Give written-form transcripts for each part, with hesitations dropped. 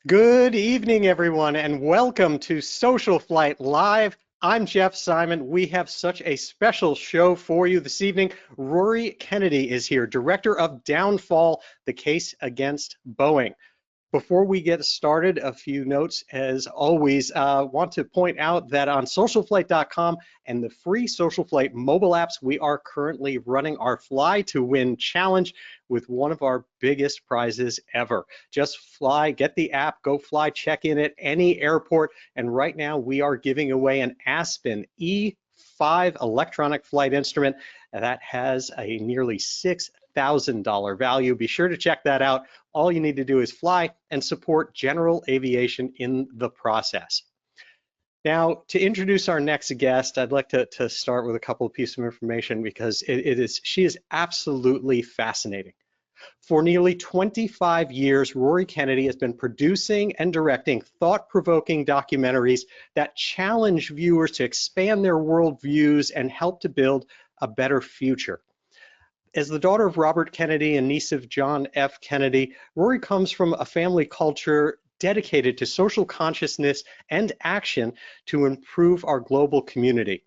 Good evening, everyone, and welcome to SocialFlight Live. I'm Jeff Simon. We have such a special show for you this evening. Rory Kennedy is here, director of Downfall, the Case Against Boeing. Before we get started, a few notes. As always, want to point out that on SocialFlight.com and the free SocialFlight mobile apps, we are currently running our Fly to Win challenge with one of our biggest prizes ever. Just fly, get the app, go fly, check in at any airport, and right now we are giving away an Aspen E5 electronic flight instrument that has a nearly $6,000 value. Be sure to check that out. All you need to do is fly and support General Aviation in the process. Now, to introduce our next guest, I'd like to start with a couple of pieces of information because she is absolutely fascinating. For nearly 25 years, Rory Kennedy has been producing and directing thought-provoking documentaries that challenge viewers to expand their worldviews and help to build a better future. As the daughter of Robert Kennedy and niece of John F. Kennedy, Rory comes from a family culture dedicated to social consciousness and action to improve our global community.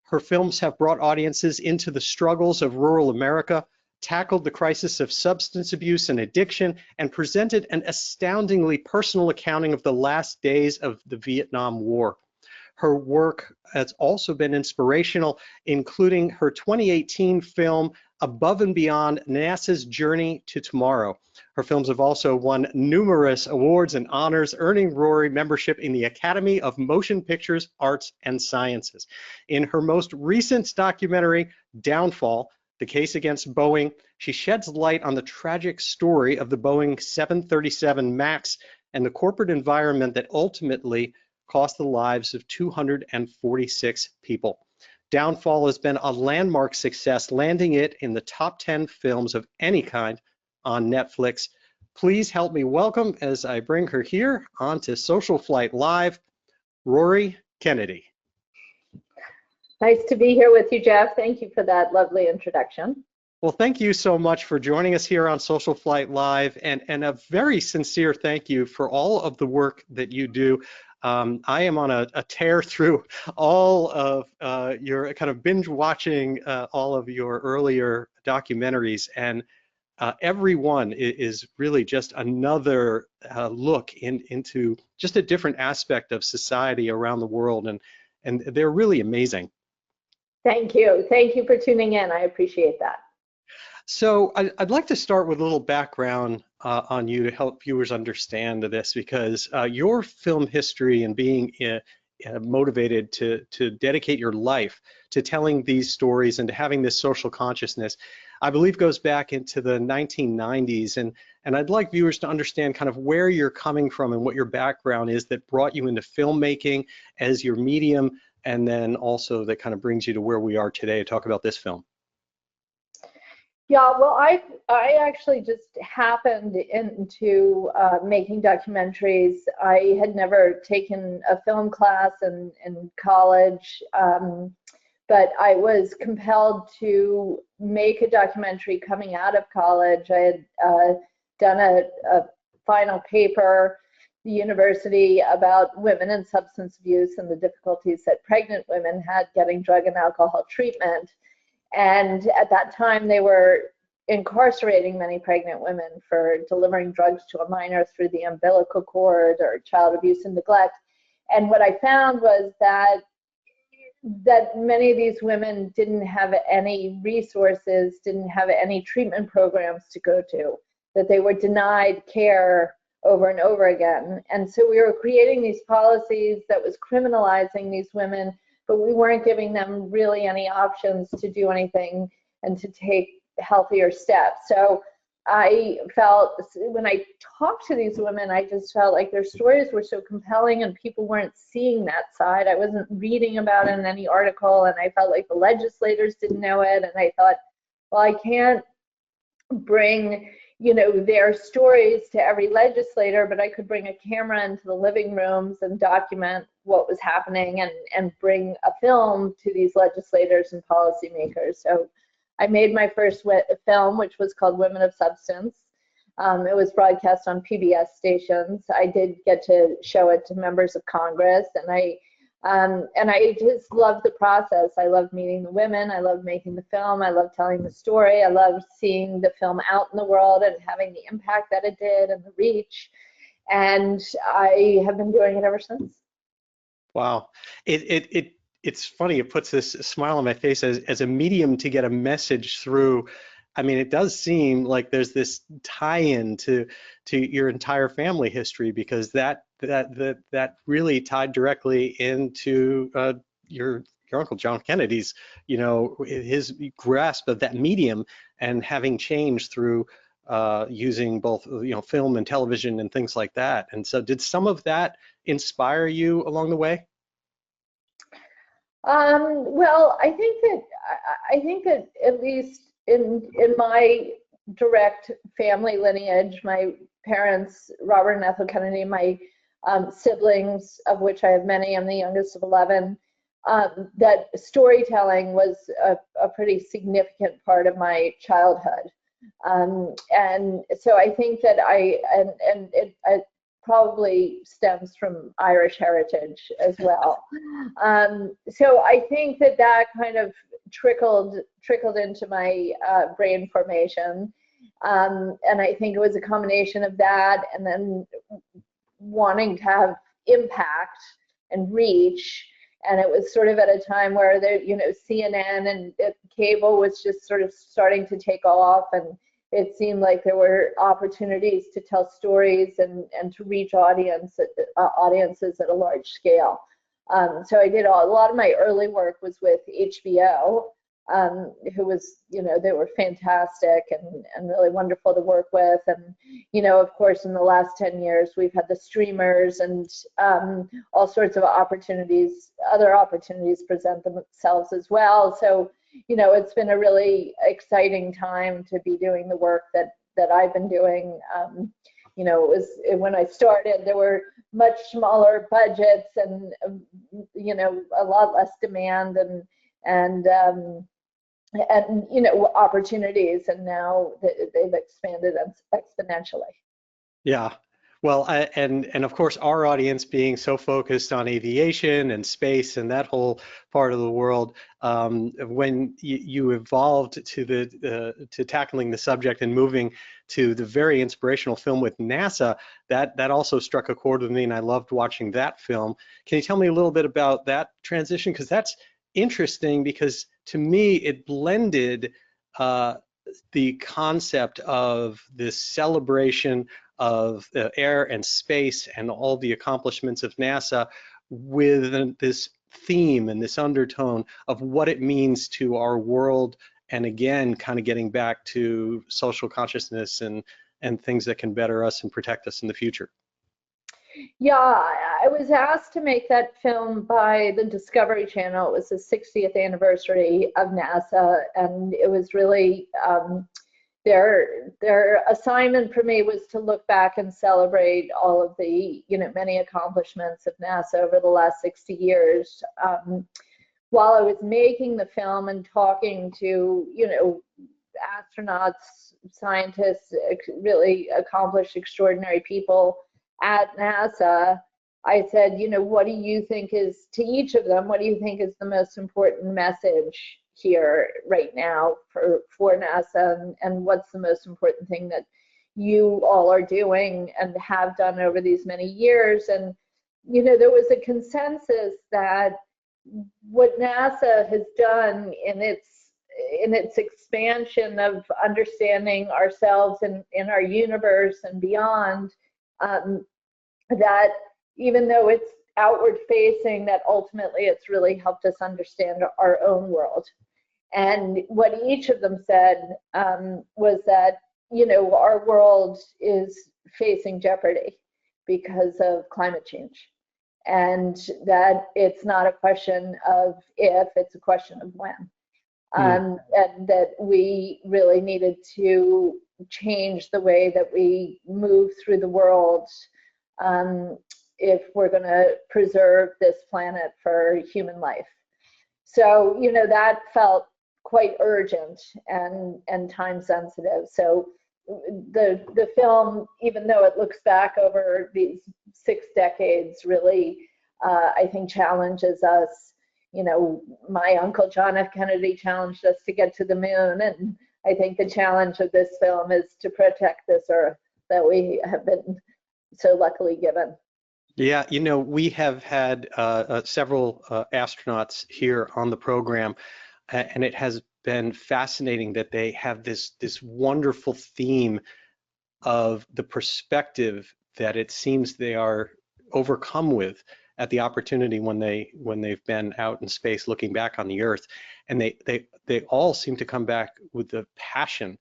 Her films have brought audiences into the struggles of rural America, tackled the crisis of substance abuse and addiction, and presented an astoundingly personal accounting of the last days of the Vietnam War. Her work has also been inspirational, including her 2018 film, Above and Beyond, NASA's Journey to Tomorrow. Her films have also won numerous awards and honors, earning Rory membership in the Academy of Motion Pictures, Arts, and Sciences. In her most recent documentary, Downfall, the Case Against Boeing, she sheds light on the tragic story of the Boeing 737 MAX and the corporate environment that ultimately cost the lives of 246 people. Downfall has been a landmark success, landing it in the top 10 films of any kind on Netflix. Please help me welcome, as I bring her here onto SocialFlight Live, Rory Kennedy. Nice to be here with you, Jeff. Thank you for that lovely introduction. Well, thank you so much for joining us here on SocialFlight Live, and a very sincere thank you for all of the work that you do. I am on a tear through all of your kind of binge watching all of your earlier documentaries, and every one is really just another look into just a different aspect of society around the world, and they're really amazing. Thank you. Thank you for tuning in. I appreciate that. So I'd like to start with a little background on you to help viewers understand this, because your film history and being motivated to dedicate your life to telling these stories and to having this social consciousness, I believe goes back into the 1990s. And I'd like viewers to understand kind of where you're coming from and what your background is that brought you into filmmaking as your medium, and then also that kind of brings you to where we are today to talk about this film. Yeah, well, I actually just happened into making documentaries. I had never taken a film class in college, but I was compelled to make a documentary coming out of college. I had done a final paper at the university about women and substance abuse and the difficulties that pregnant women had getting drug and alcohol treatment. And at that time, they were incarcerating many pregnant women for delivering drugs to a minor through the umbilical cord or child abuse and neglect. And what I found was that many of these women didn't have any resources, didn't have any treatment programs to go to, that they were denied care over and over again. And so we were creating these policies that was criminalizing these women, but we weren't giving them really any options to do anything and to take healthier steps. So I felt, when I talked to these women, I just felt like their stories were so compelling and people weren't seeing that side. I wasn't reading about it in any article, and I felt like the legislators didn't know it. And I thought, well, I can't bring, you know, their stories to every legislator, but I could bring a camera into the living rooms and document what was happening and bring a film to these legislators and policymakers. So I made my first film, which was called Women of Substance. It was broadcast on PBS stations. I did get to show it to members of Congress, and I just loved the process. I loved meeting the women. I loved making the film. I loved telling the story. I loved seeing the film out in the world and having the impact that it did and the reach. And I have been doing it ever since. Wow. It's funny. It puts this smile on my face as a medium to get a message through. I mean, it does seem like there's this tie-in to your entire family history, because that really tied directly into your uncle John Kennedy's, his grasp of that medium and having changed through using both, film and television and things like that. And so, did some of that inspire you along the way? Well, I think that at least in my direct family lineage, my parents, Robert and Ethel Kennedy, my siblings, of which I have many, I'm the youngest of 11, that storytelling was a pretty significant part of my childhood. And so I think that it probably stems from Irish heritage as well. So I think that kind of trickled into my brain formation. And I think it was a combination of that and then wanting to have impact and reach. And it was sort of at a time where CNN and cable was just sort of starting to take off, and it seemed like there were opportunities to tell stories and to reach audiences at a large scale. So I did a lot of my early work was with HBO, who was, they were fantastic and really wonderful to work with. And, of course, in the last 10 years, we've had the streamers and all sorts of other opportunities present themselves as well. So, it's been a really exciting time to be doing the work that I've been doing. When I started, there were much smaller budgets and, a lot less demand and opportunities, and now they've expanded exponentially. Yeah. Well, and of course, our audience being so focused on aviation and space and that whole part of the world, when you evolved to tackling the subject and moving to the very inspirational film with NASA, that also struck a chord with me, and I loved watching that film. Can you tell me a little bit about that transition? Because that's interesting, because to me it blended the concept of this celebration of air and space and all the accomplishments of NASA with this theme and this undertone of what it means to our world, and again, kind of getting back to social consciousness and things that can better us and protect us in the future. Yeah, I was asked to make that film by the Discovery Channel. It was the 60th anniversary of NASA, and it was really their assignment for me was to look back and celebrate all of the many accomplishments of NASA over the last 60 years. While I was making the film and talking to astronauts, scientists, really accomplished, extraordinary people at NASA, I said, what do you think is, to each of them, what do you think is the most important message here right now for NASA, and what's the most important thing that you all are doing and have done over these many years? And there was a consensus that what NASA has done in its expansion of understanding ourselves and in our universe and beyond, that even though it's outward facing, that ultimately it's really helped us understand our own world. And what each of them said was that, our world is facing jeopardy because of climate change. And that it's not a question of if, it's a question of when. And that we really needed to change the way that we move through the world if we're going to preserve this planet for human life. So, that felt quite urgent and time sensitive. So the film, even though it looks back over these 6 decades, really, I think challenges us. You know, my uncle John F. Kennedy challenged us to get to the moon, and I think the challenge of this film is to protect this Earth that we have been so luckily given. Yeah, you know, we have had several astronauts here on the program, and it has been fascinating that they have this wonderful theme of the perspective that it seems they are overcome with at the opportunity when they've been out in space looking back on the Earth, and they all seem to come back with the passion,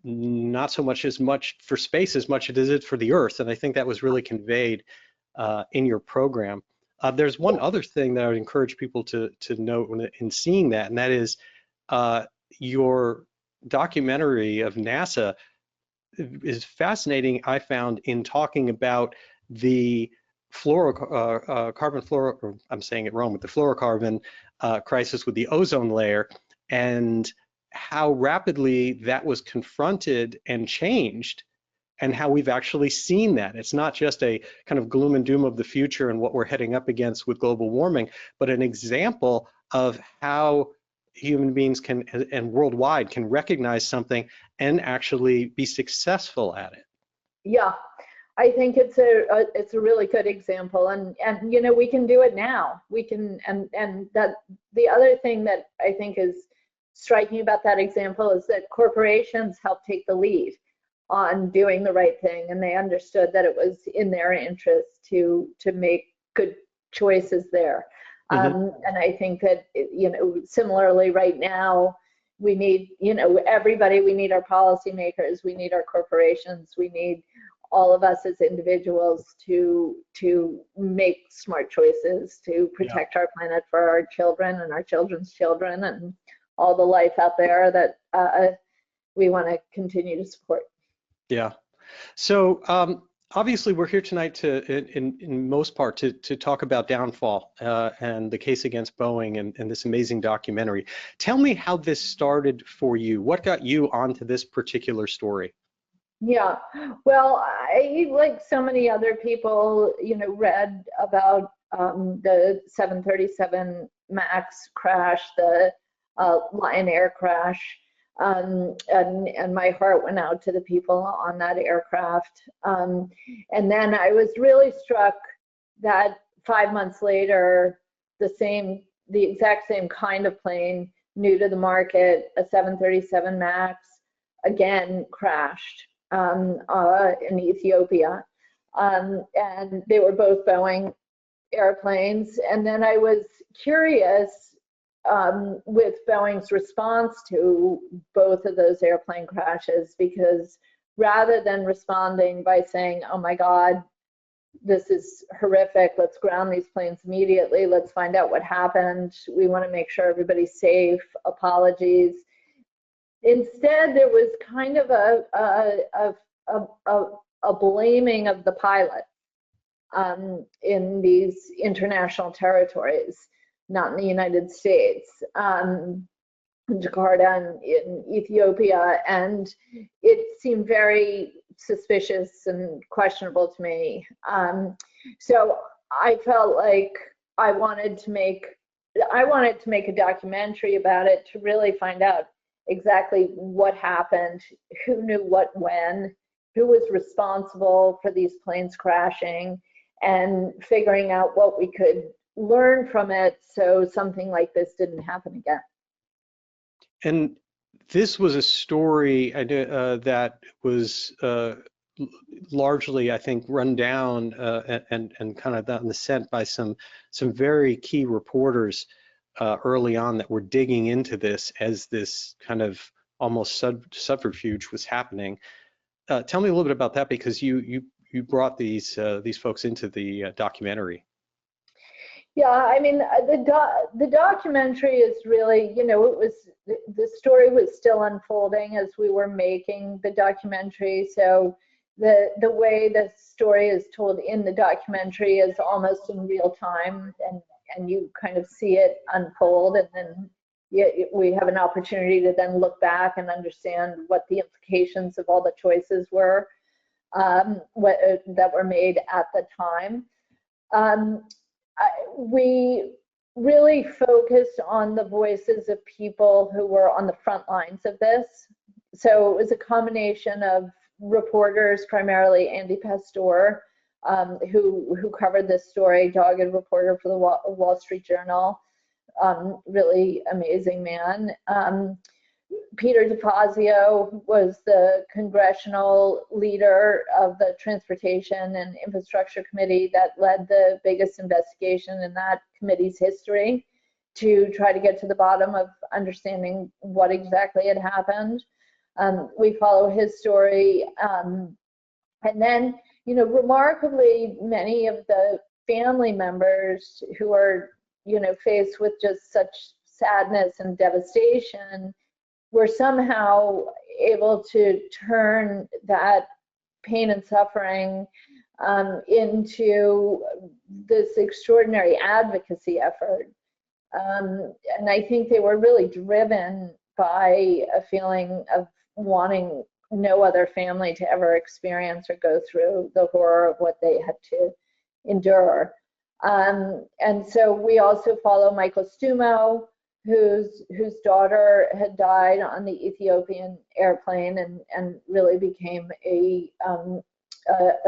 not so much for space as much as it is for the Earth, and I think that was really conveyed in your program. There's one other thing that I would encourage people to note in seeing that, and that is your documentary of NASA is fascinating, I found, in talking about the I'm saying it wrong, but the fluorocarbon crisis with the ozone layer, and how rapidly that was confronted and changed, and how we've actually seen that. It's not just a kind of gloom and doom of the future and what we're heading up against with global warming, but an example of how human beings can, and worldwide, can recognize something and actually be successful at it. Yeah, I think it's a really good example, and you know, we can do it now. We can, and that the other thing that I think is striking about that example is that corporations help take the lead on doing the right thing, and they understood that it was in their interest to make good choices there. And I think that, you know, similarly right now, we need, you know, everybody. We need our policymakers, we need our corporations, we need all of us as individuals to make smart choices to protect our planet for our children and our children's children and all the life out there that we want to continue to support. Yeah. So obviously we're here tonight to, in most part, to talk about Downfall and the Case Against Boeing and this amazing documentary. Tell me how this started for you. What got you onto this particular story? Yeah, well, I, like so many other people, you know, read about the 737 MAX crash, the Lion Air crash, and my heart went out to the people on that aircraft. And then I was really struck that 5 months later, the exact same kind of plane, new to the market, a 737 MAX, again crashed in Ethiopia. And they were both Boeing airplanes. And then I was curious with Boeing's response to both of those airplane crashes, because rather than responding by saying, oh my God, this is horrific, let's ground these planes immediately, let's find out what happened, we want to make sure everybody's safe, apologies. Instead, there was kind of a blaming of the pilot in these international territories, not in the United States, in Jakarta and in Ethiopia, and it seemed very suspicious and questionable to me. So I felt like I wanted to make a documentary about it, to really find out exactly what happened, who knew what when, who was responsible for these planes crashing, and figuring out what we could learn from it so something like this didn't happen again. And this was a story that was largely, I think, run down and kind of on the scent by some very key reporters early on that were digging into this as this kind of almost subterfuge was happening. Tell me a little bit about that, because you brought these folks into the documentary. Yeah, I mean, the documentary is really, you know, the story was still unfolding as we were making the documentary. So the way the story is told in the documentary is almost in real time, and you kind of see it unfold, and then we have an opportunity to then look back and understand what the implications of all the choices were that were made at the time. We really focused on the voices of people who were on the front lines of this. So it was a combination of reporters, primarily Andy Pastor, who covered this story, dogged reporter for the Wall Street Journal, really amazing man. Peter DeFazio was the congressional leader of the Transportation and Infrastructure Committee that led the biggest investigation in that committee's history to try to get to the bottom of understanding what exactly had happened. We follow his story. And then, you know, remarkably, many of the family members who are, you know, faced with just such sadness and devastation were somehow able to turn that pain and suffering into this extraordinary advocacy effort. And I think they were really driven by a feeling of wanting no other family to ever experience or go through the horror of what they had to endure. And so we also follow Michael Stumo, whose daughter had died on the Ethiopian airplane and really became a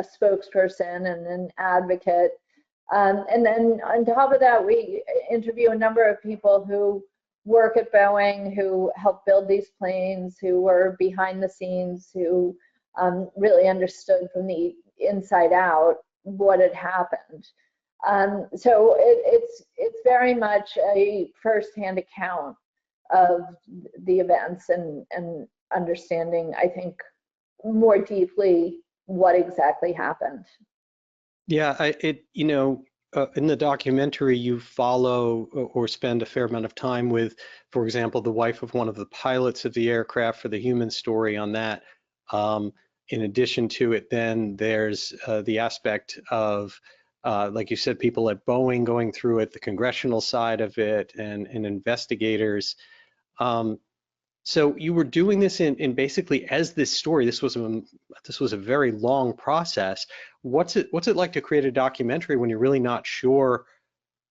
spokesperson and an advocate. And then on top of that, we interview a number of people who work at Boeing, who helped build these planes, who were behind the scenes, who really understood from the inside out what had happened. So it's very much a firsthand account of the events and understanding, I think, more deeply what exactly happened. Yeah, you know, in the documentary, you follow or spend a fair amount of time with, for example, the wife of one of the pilots of the aircraft for the human story on that. In addition to it, then there's the aspect of, like you said, people at Boeing going through it, the congressional side of it, and investigators. So you were doing this in basically as this story. This was a very long process. What's it like to create a documentary when you're really not sure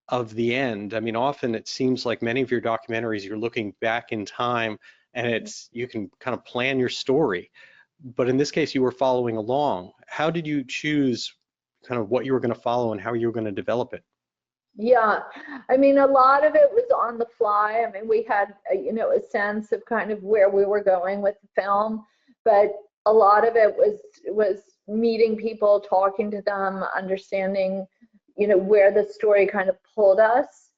of the end? I mean, often it seems like many of your documentaries, you're looking back in time and you can kind of plan your story. But in this case, you were following along. How did you choose kind of what you were going to follow and how you were going to develop it? Yeah, I mean, a lot of it was on the fly. I mean, we had, you know, a sense of kind of where we were going with the film, but a lot of it was meeting people, talking to them, understanding, you know, where the story kind of pulled us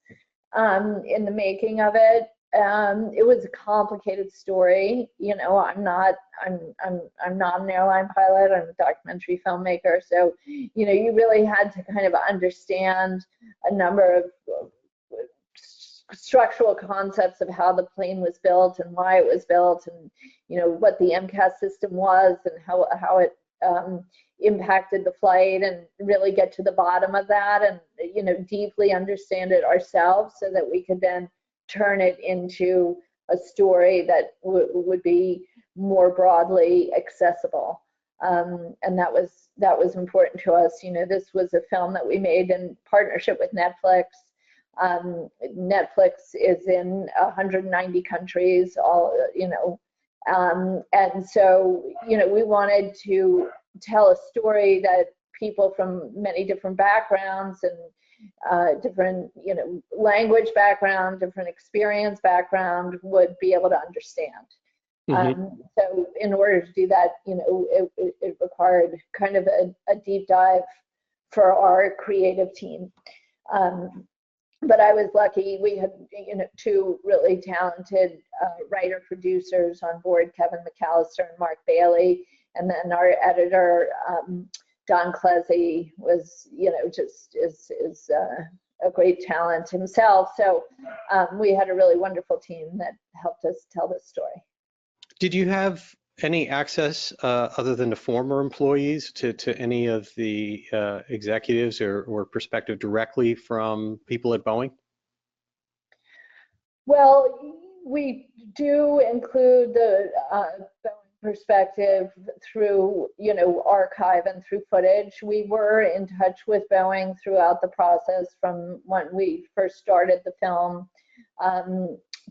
in the making of it. It was a complicated story. You know, I'm not an airline pilot. I'm a documentary filmmaker. So, you know, you really had to kind of understand a number of structural concepts of how the plane was built and why it was built, and, you know, what the MCAS system was and how it impacted the flight, and really get to the bottom of that and, you know, deeply understand it ourselves so that we could then turn it into a story that would be more broadly accessible. And that was important to us. You know, this was a film that we made in partnership with Netflix. Netflix is in 190 countries, all, you know, and so, you know, we wanted to tell a story that people from many different backgrounds and different, you know, language background, different experience background would be able to understand. So in order to do that, you know, it required kind of a deep dive for our creative team. But I was lucky. We had, you know, two really talented writer producers on board, Kevin McAllister and Mark Bailey, and then our editor, Don Klesi, was, you know, just is a great talent himself. So we had a really wonderful team that helped us tell this story. Did you have any access other than the former employees to any of the executives or perspective directly from people at Boeing? Well, We do include the Boeing perspective through, archive and through footage. We were in touch with Boeing throughout the process from when we first started the film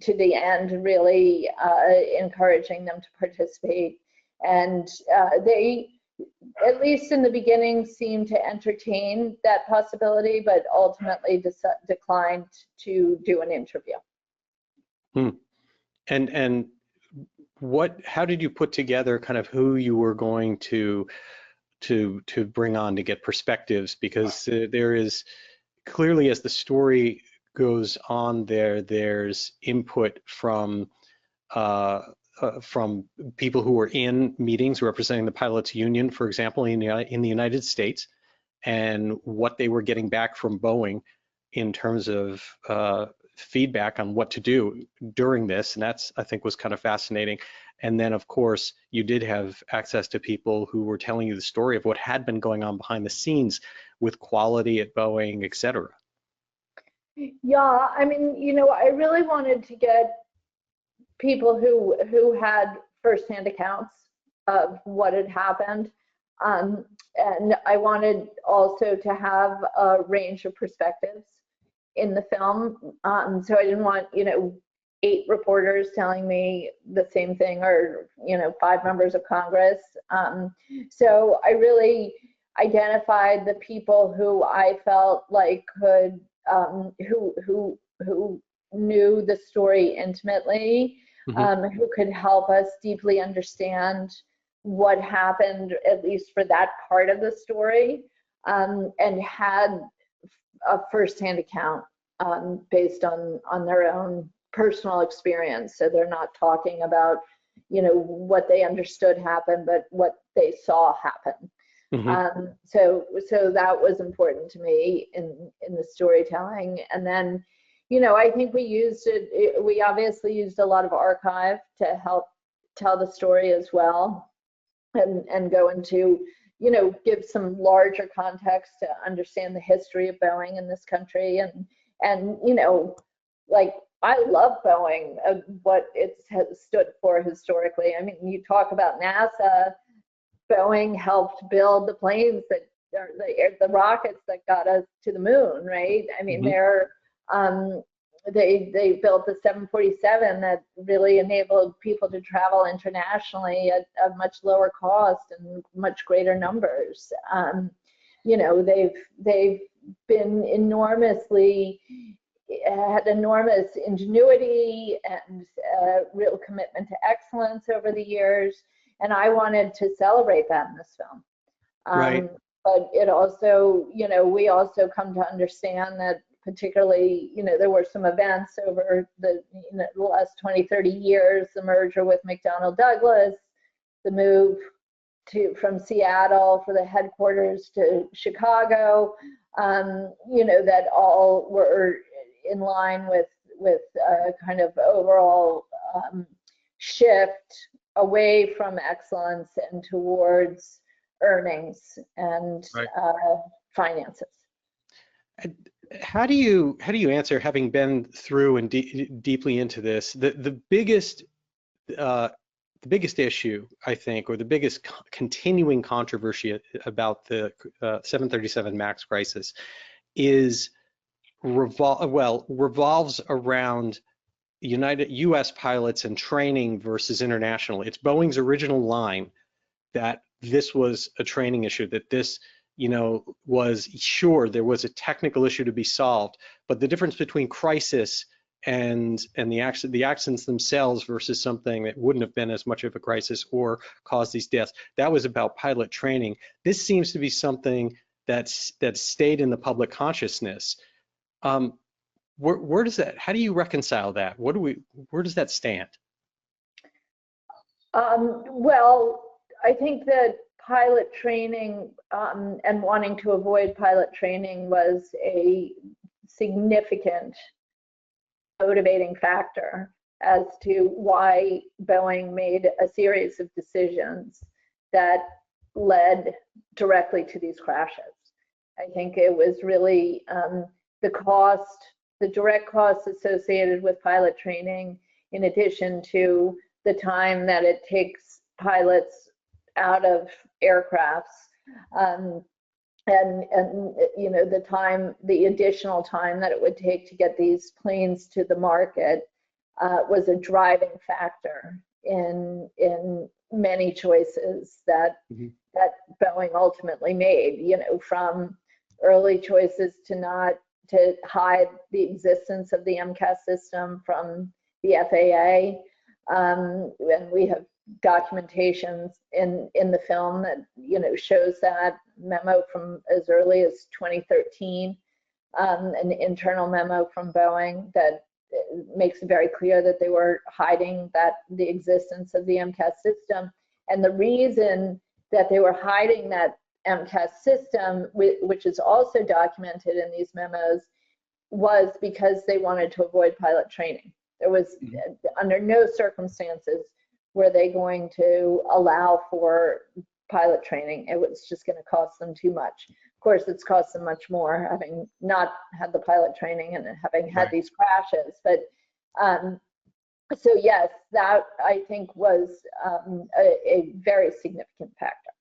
to the end, really encouraging them to participate. And they, at least in the beginning, seemed to entertain that possibility, but ultimately declined to do an interview. And how did you put together kind of who you were going to bring on to get perspectives? Because there is clearly, as the story goes on, there's input from people who were in meetings representing the pilots union, for example, in the United States, and what they were getting back from Boeing in terms of feedback on what to do during this. And that's, I think, was kind of fascinating. And then, of course, you did have access to people who were telling you the story of what had been going on behind the scenes with quality at Boeing, et cetera. Yeah, I mean, I really wanted to get people who had firsthand accounts of what had happened. And I wanted also to have a range of perspectives in the film. So I didn't want, 8 reporters telling me the same thing, or, 5 members of Congress. So I really identified the people who I felt like could, who knew the story intimately, who could help us deeply understand what happened, at least for that part of the story, and had a firsthand account based on their own personal experience. So they're not talking about, what they understood happened, but what they saw happen. So that was important to me in the storytelling. And then, I think we obviously used a lot of archive to help tell the story as well, and go into, give some larger context to understand the history of Boeing in this country. And like, I love Boeing, what it has stood for historically. I mean, you talk about NASA, Boeing helped build the planes that are the rockets that got us to the moon, right? I mean, they built the 747 that really enabled people to travel internationally at a much lower cost and much greater numbers. They've been had enormous ingenuity and real commitment to excellence over the years, and I wanted to celebrate that in this film. Right. But it also, we also come to understand that, particularly, there were some events over the last 20, 30 years, the merger with McDonnell Douglas, the move from Seattle for the headquarters to Chicago, that all were in line with kind of overall shift away from excellence and towards earnings and finances. How do you answer, having been through and deeply into this, the biggest issue, I think, or the biggest continuing controversy about the 737 MAX crisis is revolves around U.S. pilots and training versus international. It's Boeing's original line that this was a training issue, that this, was, sure, there was a technical issue to be solved, but the difference between crisis and the accidents themselves versus something that wouldn't have been as much of a crisis or caused these deaths, that was about pilot training. This seems to be something that's stayed in the public consciousness. Where does that? How do you reconcile that? Where does that stand? Well, I think that pilot training and wanting to avoid pilot training was a significant motivating factor as to why Boeing made a series of decisions that led directly to these crashes. I think it was really the direct costs associated with pilot training in addition to the time that it takes pilots out of aircrafts, and you know, the additional time that it would take to get these planes to the market was a driving factor in many choices that that Boeing ultimately made. You know, from early choices to hide the existence of the MCAS system from the FAA, and we have documentations in the film that, you know, shows that memo from as early as 2013, an internal memo from Boeing that makes it very clear that they were hiding the existence of the MCAS system. And the reason that they were hiding that MCAS system, which is also documented in these memos, was because they wanted to avoid pilot training. There was, under no circumstances were they going to allow for pilot training. It was just going to cost them too much. Of course, it's cost them much more, having not had the pilot training and having had these crashes. But so yes, that I think was a very significant factor.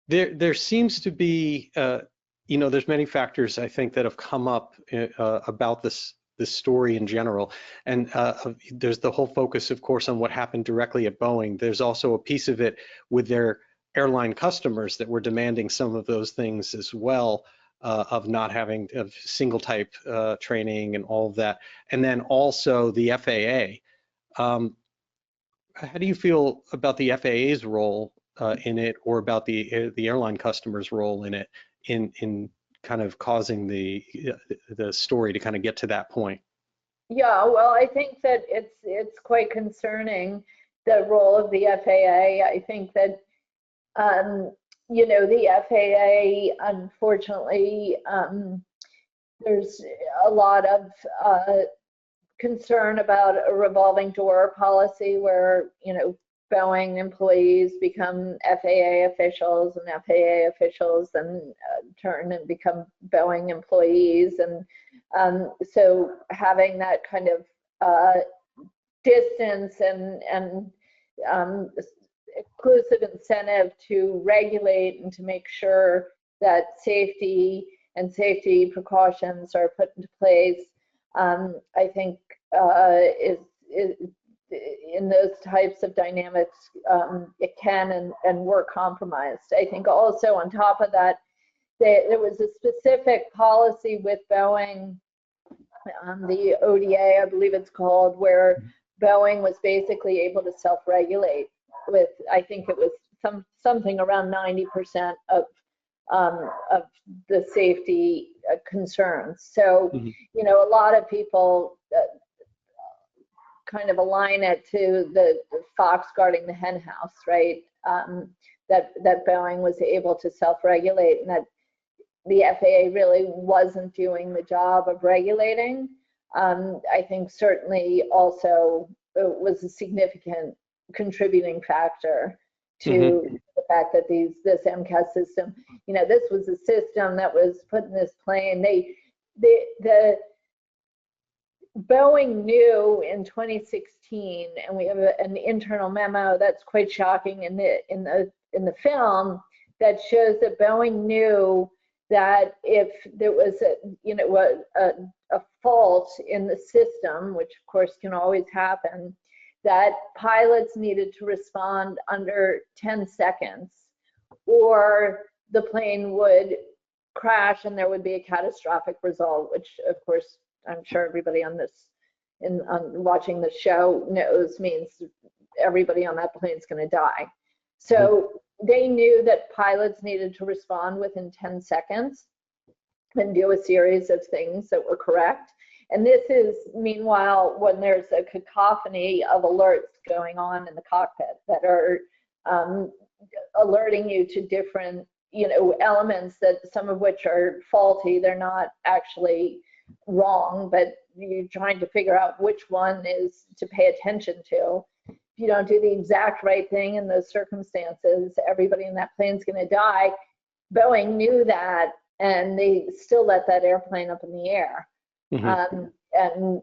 There seems to be, you know, there's many factors I think that have come up about this story in general, and there's the whole focus, of course, on what happened directly at Boeing. There's also a piece of it with their airline customers that were demanding some of those things as well, of not having single type training and all of that, and then also the FAA. How do you feel about the FAA's role in it, or about the airline customers' role in it, in kind of causing the story to kind of get to that point? Yeah, well, I think that it's quite concerning, the role of the FAA. I think that you know, the FAA, unfortunately, there's a lot of concern about a revolving door policy where, you know, Boeing employees become FAA officials, and FAA officials then turn and become Boeing employees. And so having that kind of distance and exclusive incentive to regulate and to make sure that safety and safety precautions are put into place, I think is in those types of dynamics, it can and were compromised. I think also on top of that, there was a specific policy with Boeing, the ODA, I believe it's called, where Boeing was basically able to self-regulate with, I think it was something around 90% of the safety concerns. So, you know, a lot of people kind of align it to the fox guarding the hen house, right? That Boeing was able to self-regulate, and that the FAA really wasn't doing the job of regulating. I think certainly also it was a significant contributing factor to the fact that this MCAS system, you know, this was a system that was put in this plane. The Boeing knew in 2016, and we have an internal memo that's quite shocking in the film, that shows that Boeing knew that if there was a fault in the system, which of course can always happen, that pilots needed to respond under 10 seconds, or the plane would crash and there would be a catastrophic result, which of course I'm sure everybody on watching the show knows means everybody on that plane is going to die. So they knew that pilots needed to respond within 10 seconds and do a series of things that were correct. And this is, meanwhile, when there's a cacophony of alerts going on in the cockpit that are alerting you to different, you know, elements, that some of which are faulty. They're not actually wrong, but you're trying to figure out which one is to pay attention to. If you don't do the exact right thing in those circumstances, everybody in that plane's going to die. Boeing knew that, and they still let that airplane up in the air.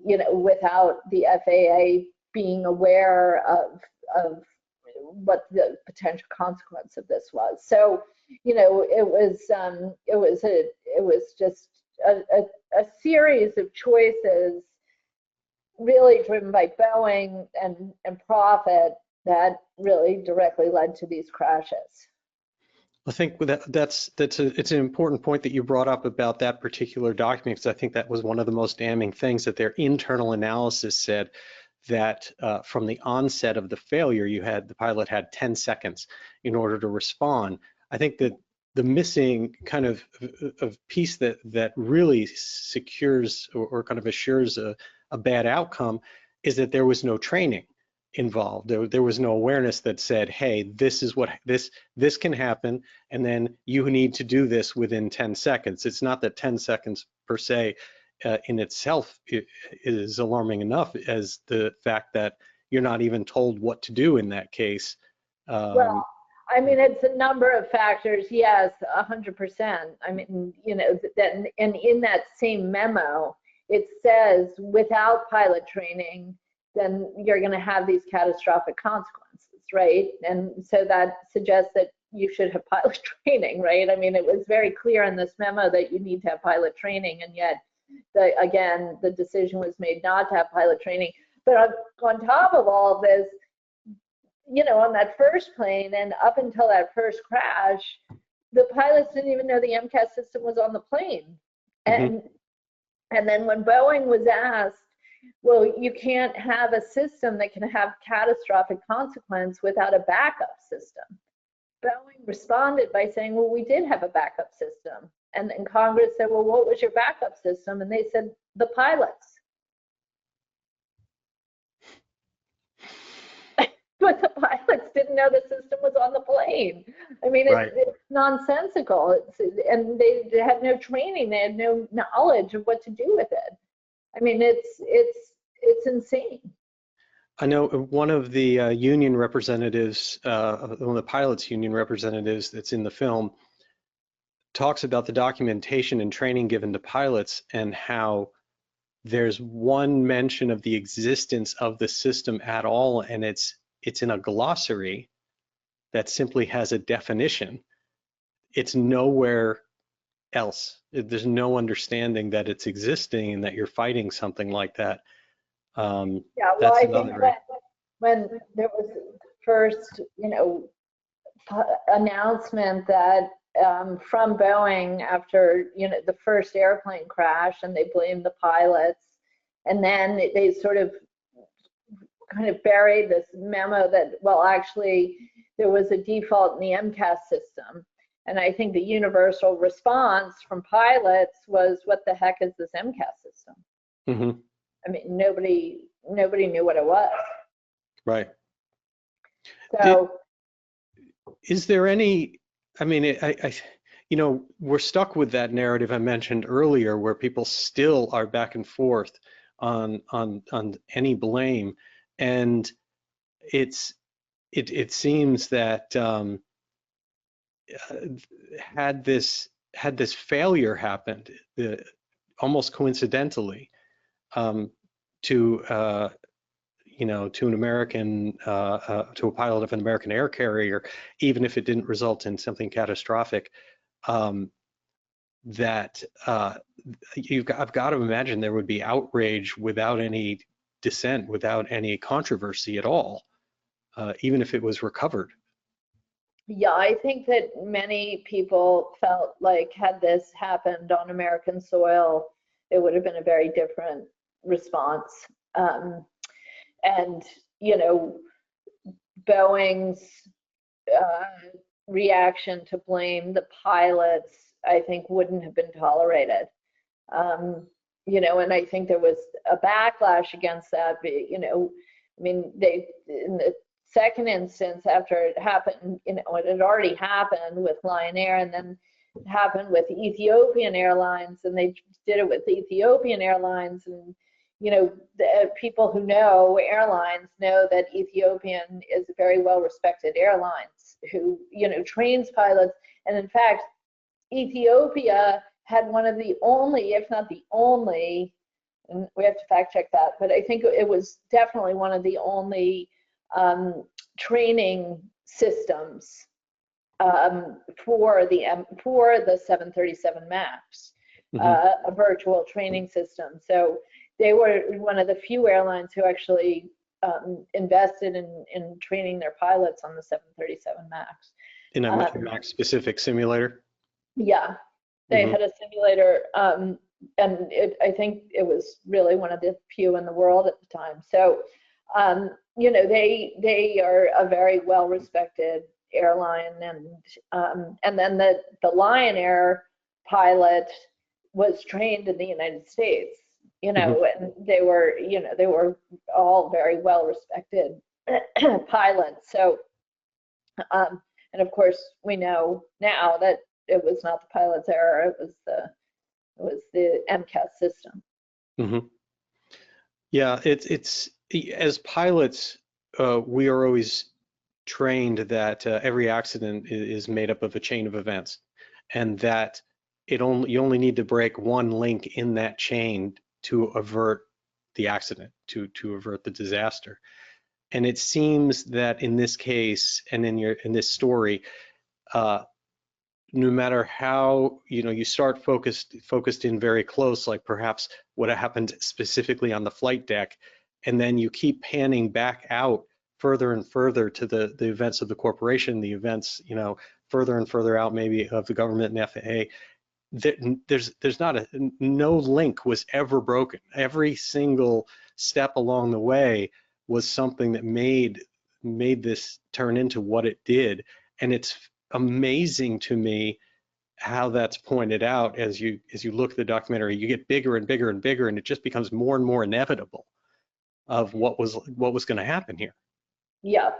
you know, without the FAA being aware of what the potential consequence of this was. So, you know, it was just a series of choices really driven by Boeing and profit that really directly led to these crashes. I think it's an important point that you brought up about that particular document, because I think that was one of the most damning things, that their internal analysis said that from the onset of the failure, the pilot had 10 seconds in order to respond. I think that the missing kind of piece that really secures or kind of assures a bad outcome is that there was no training involved. There was no awareness that said, hey, this is what this can happen, and then you need to do this within 10 seconds. It's not that 10 seconds per se in itself is alarming enough as the fact that you're not even told what to do in that case. Well, I mean, it's a number of factors. Yes, 100%. I mean, you know, and in that same memo, it says without pilot training, then you're going to have these catastrophic consequences, right? And so that suggests that you should have pilot training, right? I mean, it was very clear in this memo that you need to have pilot training, and yet, again, the decision was made not to have pilot training. But on top of all of this, you know, on that first plane and up until that first crash, the pilots didn't even know the MCAS system was on the plane. And then when Boeing was asked, well, you can't have a system that can have catastrophic consequence without a backup system. Boeing responded by saying, well, we did have a backup system. And then Congress said, well, what was your backup system? And they said, the pilots. But the pilots didn't know the system was on the plane. I mean, it's nonsensical. And they had no training. They had no knowledge of what to do with it. I mean, it's insane. I know one of the union representatives, one of the pilots' union representatives that's in the film, talks about the documentation and training given to pilots and how there's one mention of the existence of the system at all, and it's in a glossary that simply has a definition. It's nowhere else. There's no understanding that it's existing and that you're fighting something like that. Yeah, well, I think when there was the first, you know, announcement that from Boeing after, you know, the first airplane crash, and they blamed the pilots, and then they sort of kind of buried this memo that, well, actually, there was a default in the MCAS system. And I think the universal response from pilots was, what the heck is this MCAS system? I mean, nobody knew what it was. Right. So, is there any, I mean, you know, we're stuck with that narrative I mentioned earlier, where people still are back and forth on any blame, and it seems that had this failure happened almost coincidentally to you know, to an American, to a pilot of an American air carrier, even if it didn't result in something catastrophic, that I've got to imagine there would be outrage without any dissent, without any controversy at all, even if it was recovered. yeah, I think that many people felt like had this happened on American soil, it would have been a very different response. And, you know, Boeing's reaction to blame the pilots, I think, wouldn't have been tolerated. You know, and I think there was a backlash against that. You know, I mean, they, in the second instance, after it happened, you know, it had already happened with Lion Air, and then it happened with Ethiopian Airlines, and they did it with Ethiopian Airlines. And you know, the people who know airlines know that Ethiopian is a very well-respected airlines who, you know, trains pilots. And in fact, Ethiopia had one of the only, if not the only, and we have to fact check that, but I think it was definitely one of the only training systems for the 737 MAX, a virtual training system. So they were one of the few airlines who actually invested in training their pilots on the 737 MAX. In a MAX specific simulator? Yeah, they had a simulator, and I think it was really one of the few in the world at the time. So, you know, they are a very well-respected airline, and then the Lion Air pilot was trained in the United States, you know, and they were all very well-respected pilots. So, and of course, we know now that it was not the pilot's error; it was the MCAS system. Yeah, it's as pilots, we are always trained that every accident is made up of a chain of events, and that you only need to break one link in that chain to avert the accident, to avert the disaster. And it seems that in this case and in this story, no matter how you start focused in very close, like perhaps what happened specifically on the flight deck, and then you keep panning back out further and further to the events of the corporation, the events further and further out maybe of the government and FAA. There's no link was ever broken. Every single step along the way was something that made this turn into what it did, and it's amazing to me how that's pointed out as you look at the documentary. You get bigger and bigger and bigger, and it just becomes more and more inevitable of what was going to happen here. Yeah,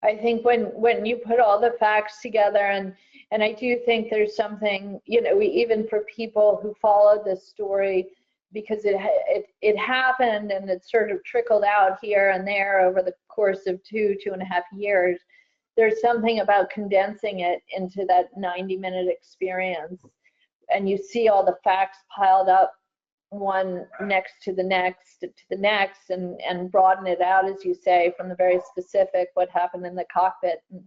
I think when you put all the facts together, and I do think there's something, even for people who followed this story, because it happened and it sort of trickled out here and there over the course of 2.5 years. There's something about condensing it into that 90-minute experience, and you see all the facts piled up one next to the next and broaden it out, as you say, from the very specific what happened in the cockpit, and,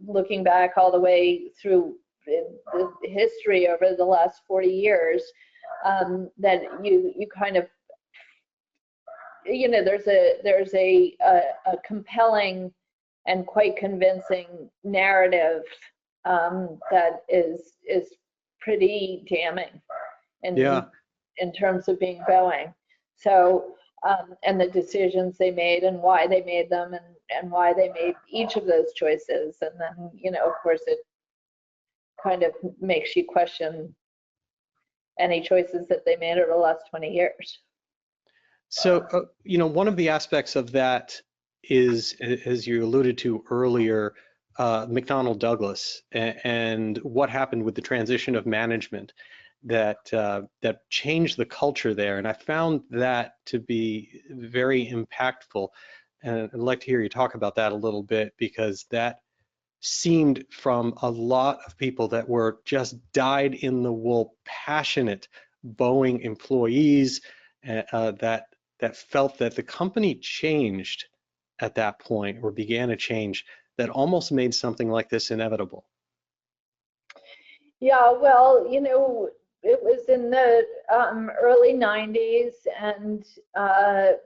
looking back all the way through the history over the last 40 years, that you kind of, there's a compelling and quite convincing narrative that is pretty damning in terms of being Boeing. So, and the decisions they made and why they made them, and why they made each of those choices. And then, of course, it kind of makes you question any choices that they made over the last 20 years. So, one of the aspects of that is, as you alluded to earlier, McDonnell Douglas and what happened with the transition of management that changed the culture there. And I found that to be very impactful. And I'd like to hear you talk about that a little bit, because that seemed from a lot of people that were just dyed-in-the-wool, passionate Boeing employees that felt that the company changed at that point, or began a change that almost made something like this inevitable. Yeah, well, it was in the early 90s, and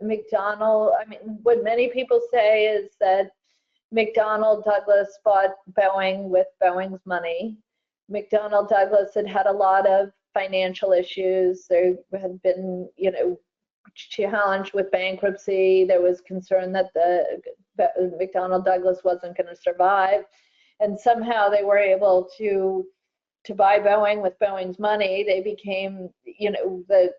McDonnell, I mean, what many people say is that McDonnell Douglas bought Boeing with Boeing's money. McDonnell Douglas had a lot of financial issues. There had been, challenged with bankruptcy. There was concern that the McDonnell Douglas wasn't going to survive, and somehow they were able to buy Boeing with Boeing's money. They became, the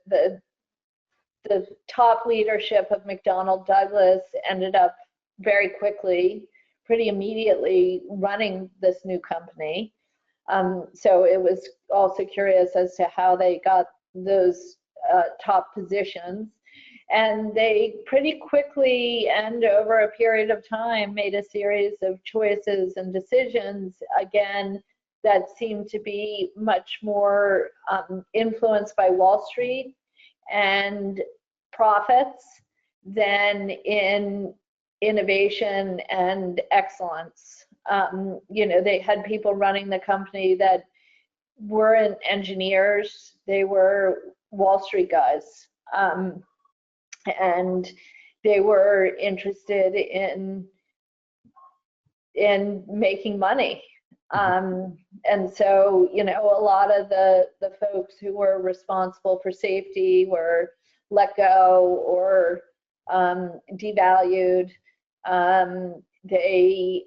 top leadership of McDonnell Douglas ended up very quickly, pretty immediately, running this new company. So it was also curious as to how they got those top positions. And they pretty quickly, and over a period of time, made a series of choices and decisions, again, that seemed to be much more influenced by Wall Street and profits than in innovation and excellence. They had people running the company that weren't engineers, they were Wall Street guys. And they were interested in making money. And so, a lot of the folks who were responsible for safety were let go or devalued. They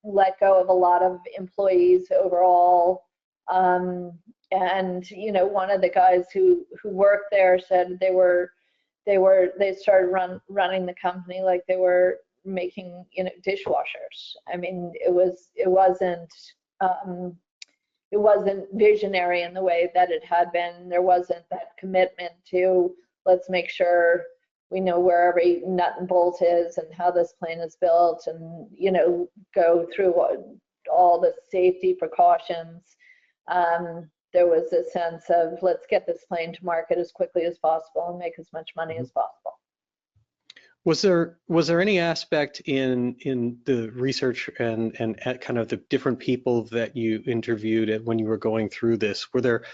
let go of a lot of employees overall. And one of the guys who worked there said they started running the company like they were making dishwashers. I mean, it wasn't visionary in the way that it had been. There wasn't that commitment to, let's make sure we know where every nut and bolt is and how this plane is built, and go through all the safety precautions. There was a sense of, let's get this plane to market as quickly as possible and make as much money as possible. Was there any aspect in the research and kind of the different people that you interviewed when you were going through this? Were there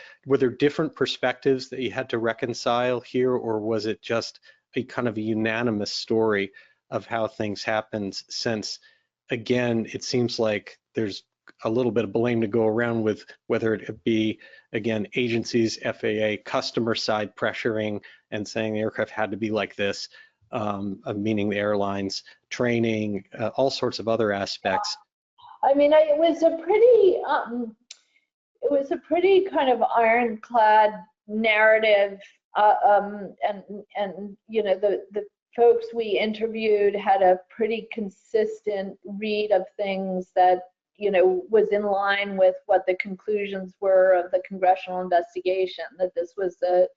different perspectives that you had to reconcile here, or was it just a kind of a unanimous story of how things happened? Since, again, it seems like there's a little bit of blame to go around with, whether it be, again, agencies, FAA, customer side pressuring and saying the aircraft had to be like this, meaning the airlines, training, all sorts of other aspects. I mean, it was a pretty kind of ironclad narrative, and the folks we interviewed had a pretty consistent read of things that was in line with what the conclusions were of the congressional investigation, that this was a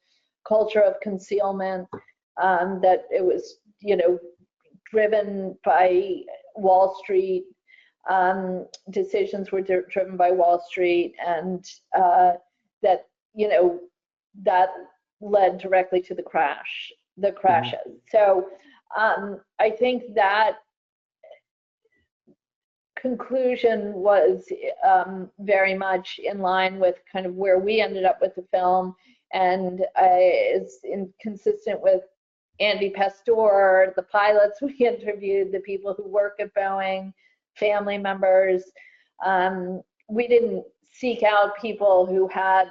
culture of concealment, that it was, driven by Wall Street, decisions were driven by Wall Street, and that, that led directly to the crashes. Mm-hmm. So I think that conclusion was very much in line with kind of where we ended up with the film, and is consistent with Andy Pastor, the pilots we interviewed, the people who work at Boeing, family members. We didn't seek out people who had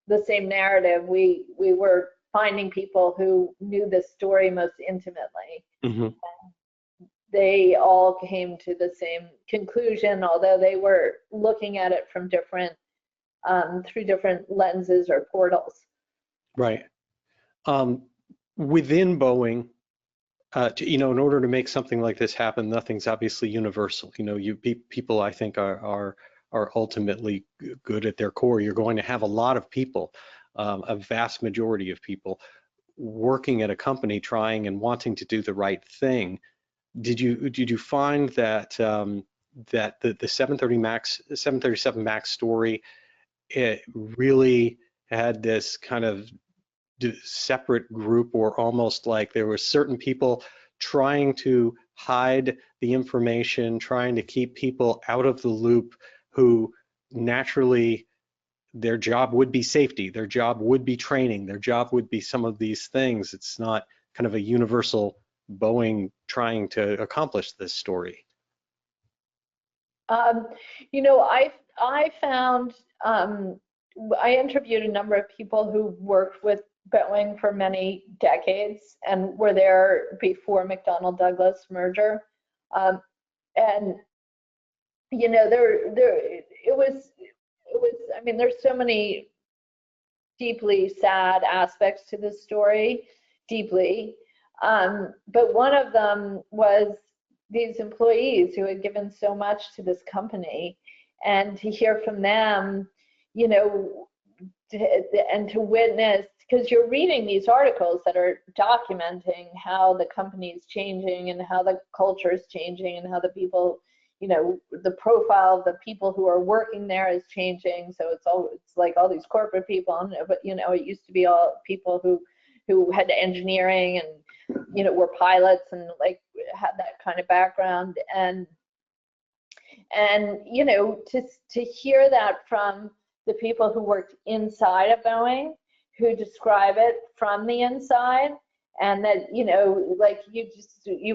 the same narrative. We were finding people who knew this story most intimately. Mm-hmm. They all came to the same conclusion, although they were looking at it from different, through different lenses or portals. Right. Within Boeing, in order to make something like this happen, nothing's obviously universal. People, I think, are ultimately good at their core. You're going to have a lot of people, a vast majority of people, working at a company trying and wanting to do the right thing. Did you find that that the 737 MAX story, it really had this kind of separate group, or almost like there were certain people trying to hide the information, trying to keep people out of the loop, who naturally their job would be safety, their job would be training, their job would be some of these things? It's not kind of a universal Boeing trying to accomplish this story. I found, I interviewed a number of people who worked with Boeing for many decades and were there before McDonnell Douglas merger, and it was. I mean, there's so many deeply sad aspects to this story, but one of them was these employees who had given so much to this company, and to hear from them, and to witness, because you're reading these articles that are documenting how the company is changing and how the culture is changing and how the people, the profile of the people who are working there is changing. So it's like all these corporate people, but it used to be all people who who had engineering and, you know, were pilots and like had that kind of background. And you know, to hear that from the people who worked inside of Boeing, who describe it from the inside, and that, you know, like you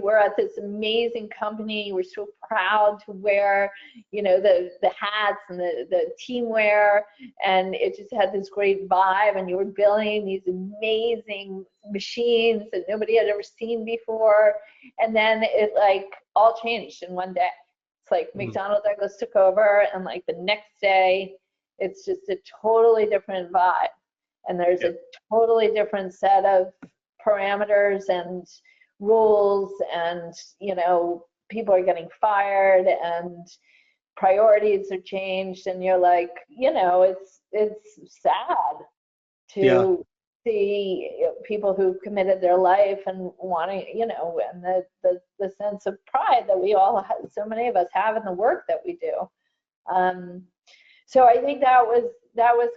were at this amazing company, you were so proud to wear, you know, the hats and the team wear, and it just had this great vibe, and you were building these amazing machines that nobody had ever seen before, and then it like all changed in one day. It's like McDonnell Douglas took over, and like the next day, it's just a totally different vibe. And there's a totally different set of parameters and rules, and, you know, people are getting fired and priorities are changed, and you're like, you know, it's sad to see people who committed their life and wanting, you know, and the sense of pride that we all have, so many of us have in the work that we do. So I think that was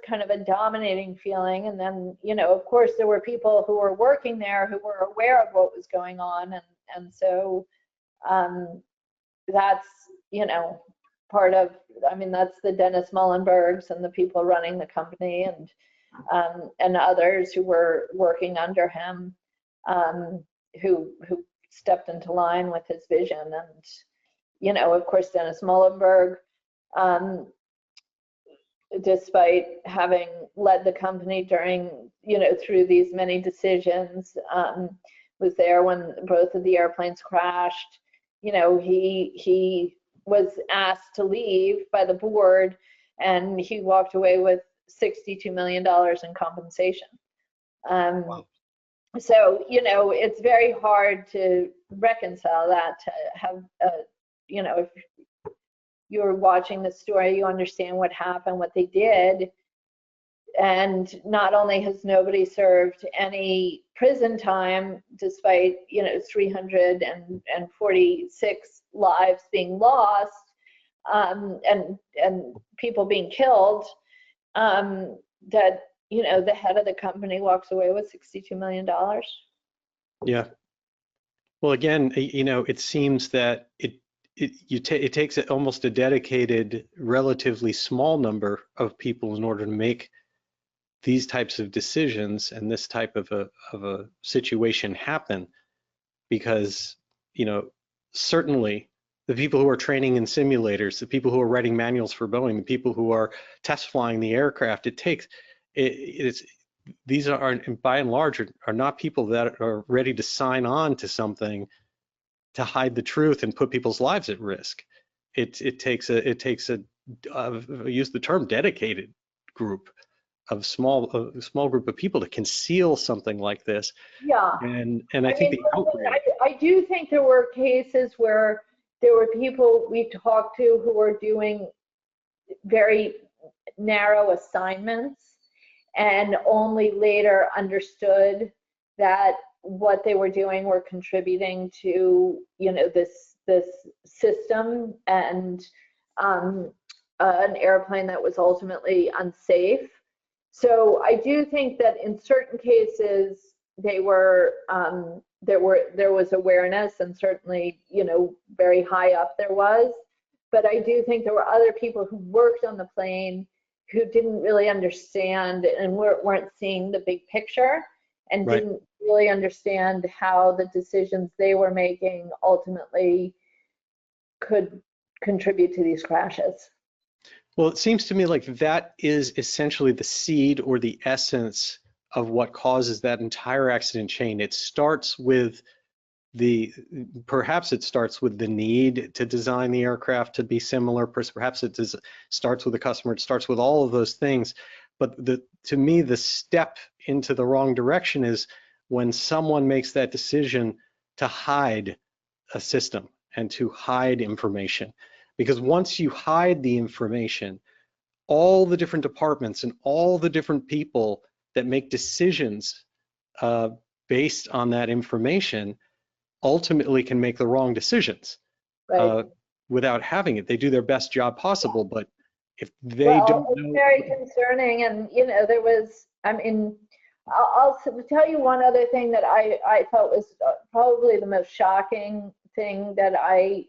kind of a dominating feeling. And then, you know, of course, there were people who were working there who were aware of what was going on, and so that's, you know, part of, I mean, that's the Dennis Muhlenbergs and the people running the company, and others who were working under him, who stepped into line with his vision. And, you know, of course, Dennis Muhlenberg, despite having led the company during, you know, through these many decisions, was there when both of the airplanes crashed. You know, he was asked to leave by the board, and he walked away with $62 million in compensation. Wow. So, you know, it's very hard to reconcile that, to have, you know, if you're watching the story, you understand what happened, what they did. And not only has nobody served any prison time, despite, you know, 346 lives being lost, and people being killed, that, you know, the head of the company walks away with $62 million. Yeah. Well, again, you know, it seems that it takes almost a dedicated, relatively small number of people in order to make these types of decisions and this type of a situation happen, because, you know, certainly the people who are training in simulators, the people who are writing manuals for Boeing, the people who are test flying the aircraft, these are, by and large, are not people that are ready to sign on to something to hide the truth and put people's lives at risk. It takes a use the term dedicated group of small group of people to conceal something like this. Yeah. And I think mean, the outrage. I do think there were cases where there were people we talked to who were doing very narrow assignments, and only later understood that what they were doing were contributing to, you know, this system, and an airplane that was ultimately unsafe. So I do think that in certain cases they were there was awareness, and certainly, you know, very high up there was. But I do think there were other people who worked on the plane who didn't really understand and weren't seeing the big picture, and Right. didn't really understand how the decisions they were making ultimately could contribute to these crashes. Well, it seems to me like that is essentially the seed or the essence of what causes that entire accident chain. It starts with perhaps it starts with the need to design the aircraft to be similar. Perhaps it starts with the customer. It starts with all of those things. But to me, the step into the wrong direction is when someone makes that decision to hide a system and to hide information. Because once you hide the information, all the different departments and all the different people that make decisions based on that information ultimately can make the wrong decisions. Right. Without having it. They do their best job possible, but if they Well, don't it's know. very concerning. And, you know, there was, I mean, tell you one other thing that I thought was probably the most shocking thing that I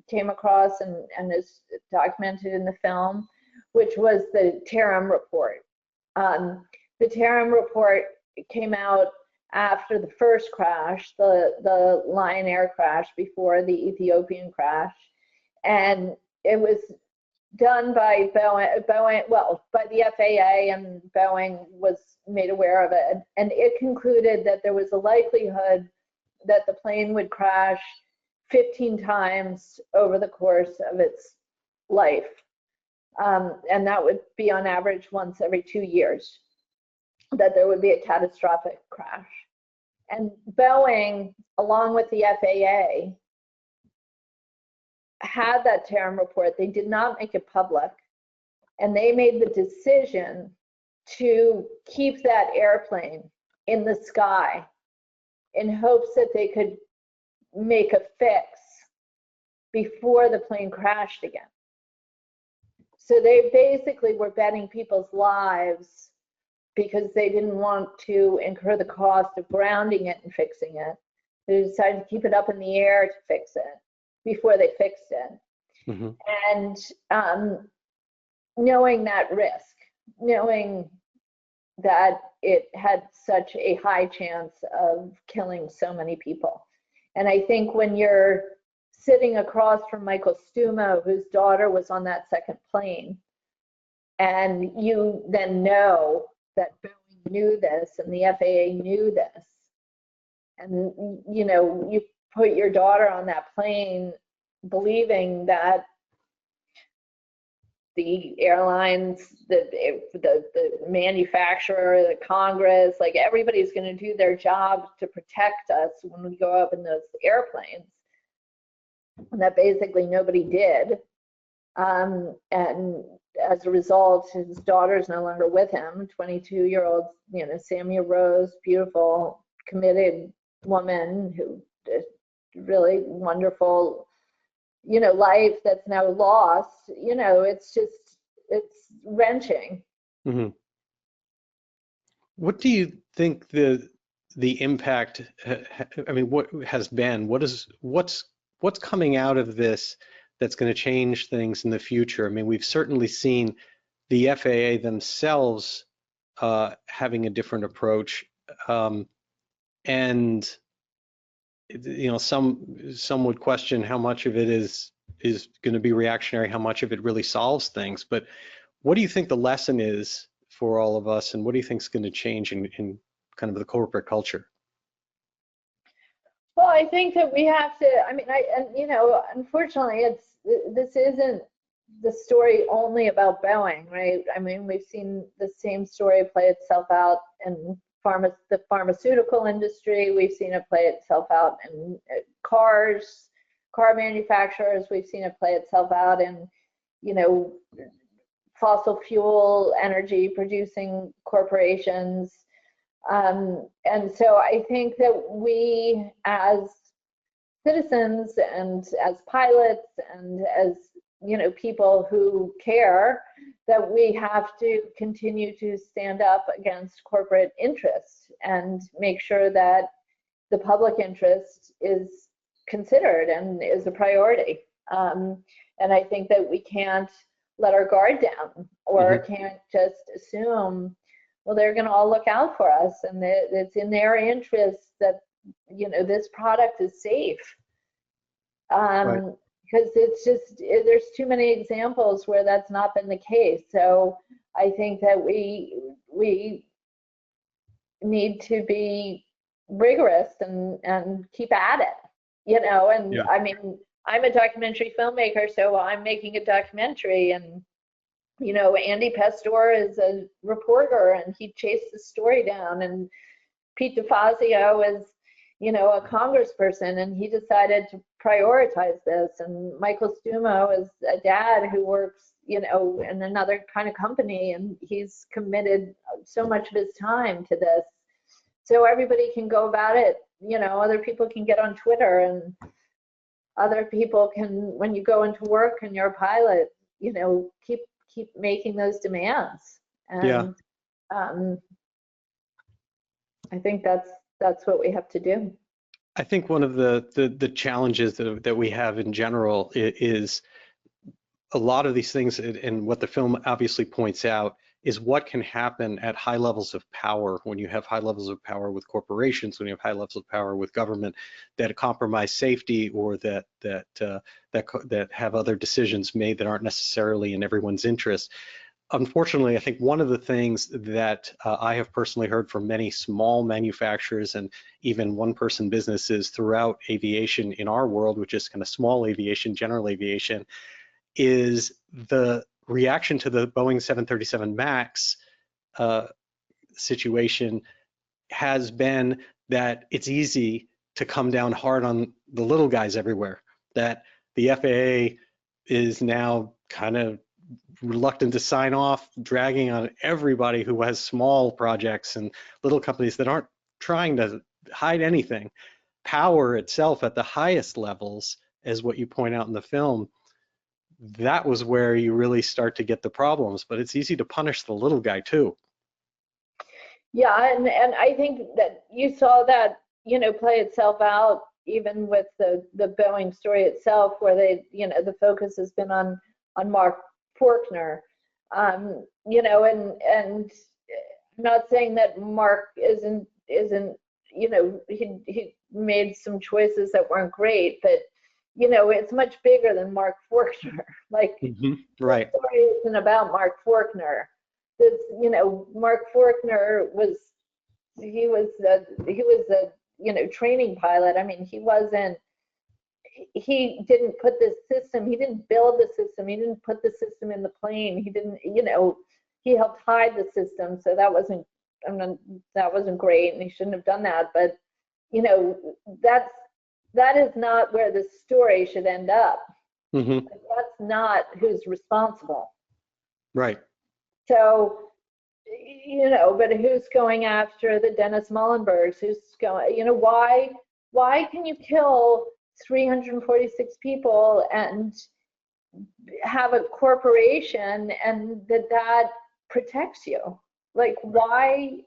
came across and is documented in the film, which was the Tarim report. The Tarim report came out after the first crash, the Lion Air crash before the Ethiopian crash, and it was done by Boeing, well, by the FAA, and Boeing was made aware of it, and it concluded that there was a likelihood that the plane would crash 15 times over the course of its life, and that would be on average once every 2 years, that there would be a catastrophic crash. And Boeing, along with the FAA, had that Tarim report. They did not make it public, and they made the decision to keep that airplane in the sky in hopes that they could make a fix before the plane crashed again. So they basically were betting people's lives because they didn't want to incur the cost of grounding it and fixing it. They decided to keep it up in the air to fix it before they fixed it. Mm-hmm. And knowing that risk, knowing that it had such a high chance of killing so many people. And I think when you're sitting across from Michael Stumo, whose daughter was on that second plane, and you then know that Boeing knew this and the FAA knew this, and you put your daughter on that plane believing that the airlines, the manufacturer, the Congress, like everybody's going to do their job to protect us when we go up in those airplanes, and that basically nobody did. And as a result, his daughter's no longer with him, 22-year-old, Samia Rose, beautiful, committed woman who really wonderful, life that's now lost. It's wrenching. Mm-hmm. What do you think the impact? I mean, what has been? What's coming out of this that's going to change things in the future? I mean, we've certainly seen the FAA themselves having a different approach, and some would question how much of it is going to be reactionary, how much of it really solves things. But what do you think the lesson is for all of us, and what do you think is going to change in kind of the corporate culture? Well, I think that we have to. I mean, unfortunately, this isn't the story only about Boeing, right? I mean, we've seen the same story play itself out in the pharmaceutical industry. We've seen it play itself out in car manufacturers. We've seen it play itself out in, fossil fuel energy producing corporations. And so I think that we as citizens and as pilots and as people who care, that we have to continue to stand up against corporate interests and make sure that the public interest is considered and is a priority. And I think that we can't let our guard down, or can't just assume, well, they're going to all look out for us and it's in their interest that this product is safe. Right. Because there's too many examples where that's not been the case. So I think that we need to be rigorous and keep at it, and yeah. I mean, I'm a documentary filmmaker, so I'm making a documentary, and Andy Pastor is a reporter and he chased the story down, and Pete DeFazio is a congressperson, and he decided to prioritize this. And Michael Stumo is a dad who works, in another kind of company, and he's committed so much of his time to this. So everybody can go about it. Other people can get on Twitter, and other people can, when you go into work and you're a pilot, keep making those demands. And, yeah. I think that's what we have to do. I think one of the challenges that we have in general is a lot of these things, and what the film obviously points out is what can happen at high levels of power when you have high levels of power with corporations, when you have high levels of power with government that compromise safety, or that have other decisions made that aren't necessarily in everyone's interest. Unfortunately, I think one of the things that I have personally heard from many small manufacturers and even one-person businesses throughout aviation in our world, which is kind of small aviation, general aviation, is the reaction to the Boeing 737 MAX situation has been that it's easy to come down hard on the little guys everywhere, that the FAA is now kind of reluctant to sign off, dragging on everybody who has small projects and little companies that aren't trying to hide anything. Power itself at the highest levels, as what you point out in the film, that was where you really start to get the problems, but it's easy to punish the little guy too. Yeah, and I think that you saw that, play itself out even with the Boeing story itself, where they, the focus has been on Mark Forkner, and I'm not saying that Mark isn't, he made some choices that weren't great, but it's much bigger than Mark Forkner. Like, right. The story isn't about Mark Forkner. This, Mark Forkner was a training pilot. I mean, he didn't put this system, he didn't build the system, he didn't put the system in the plane, he didn't, he helped hide the system, so that wasn't great, and he shouldn't have done that. But that is not where the story should end up. That's not who's responsible. Right. So, but who's going after the Dennis Muhlenbergs? Who's going, why can you kill 346 people and have a corporation and that protects you? Like, why?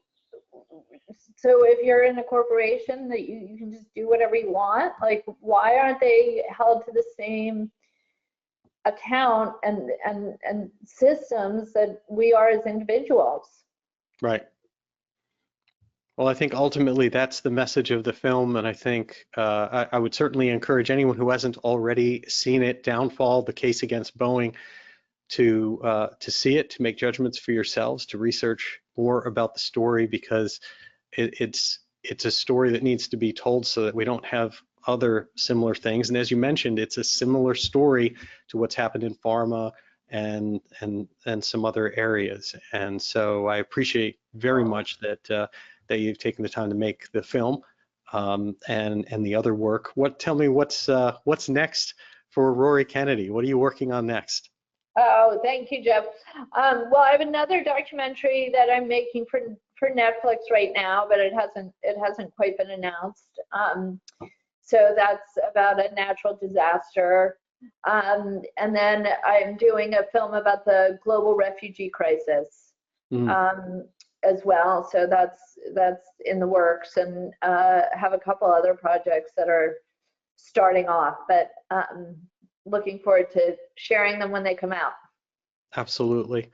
So if you're in a corporation that you can just do whatever you want, like, why aren't they held to the same account and systems that we are as individuals? Right. Well, I think ultimately that's the message of the film, and I think I would certainly encourage anyone who hasn't already seen it, Downfall: The Case Against Boeing, to see it, to make judgments for yourselves, to research more about the story, because it's a story that needs to be told so that we don't have other similar things. And as you mentioned, it's a similar story to what's happened in pharma and some other areas. And so I appreciate very much that you've taken the time to make the film and the other work. Tell me what's next for Rory Kennedy? What are you working on next? Oh, thank you, Jeff. Well, I have another documentary that I'm making for Netflix right now, but it hasn't quite been announced. So that's about a natural disaster. And then I'm doing a film about the global refugee crisis as well. So that's in the works, and have a couple other projects that are starting off, but looking forward to sharing them when they come out. Absolutely.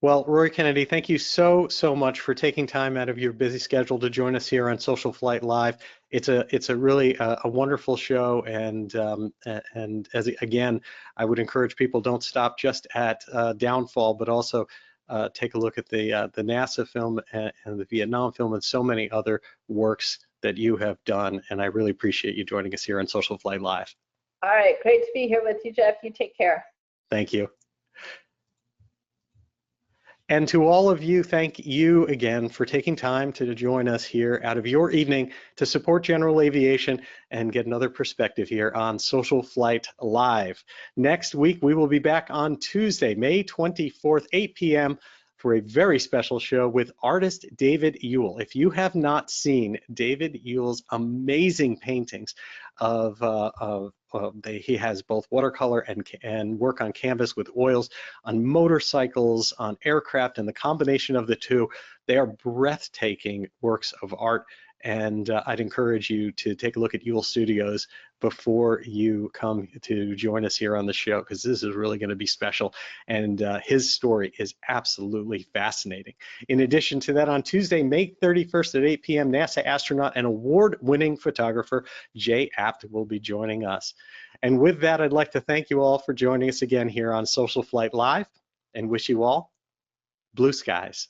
Well, Rory Kennedy, thank you so much for taking time out of your busy schedule to join us here on SocialFlight Live. It's a really a wonderful show, and as again, I would encourage people, don't stop just at Downfall, but also take a look at the NASA film and the Vietnam film and so many other works that you have done. And I really appreciate you joining us here on SocialFlight Live. All right, great to be here with you, Jeff. You take care. Thank you. And to all of you, thank you again for taking time to join us here out of your evening to support General Aviation and get another perspective here on SocialFlight Live. Next week, we will be back on Tuesday, May 24th, 8 p.m. for a very special show with artist David Ewell. If you have not seen David Ewell's amazing paintings he has both watercolor and work on canvas with oils, on motorcycles, on aircraft, and the combination of the two, they are breathtaking works of art. And I'd encourage you to take a look at Ewell Studios before you come to join us here on the show, because this is really going to be special. And his story is absolutely fascinating. In addition to that, on Tuesday, May 31st at 8 p.m., NASA astronaut and award-winning photographer Jay Apt will be joining us. And with that, I'd like to thank you all for joining us again here on Social Flight Live, and wish you all blue skies.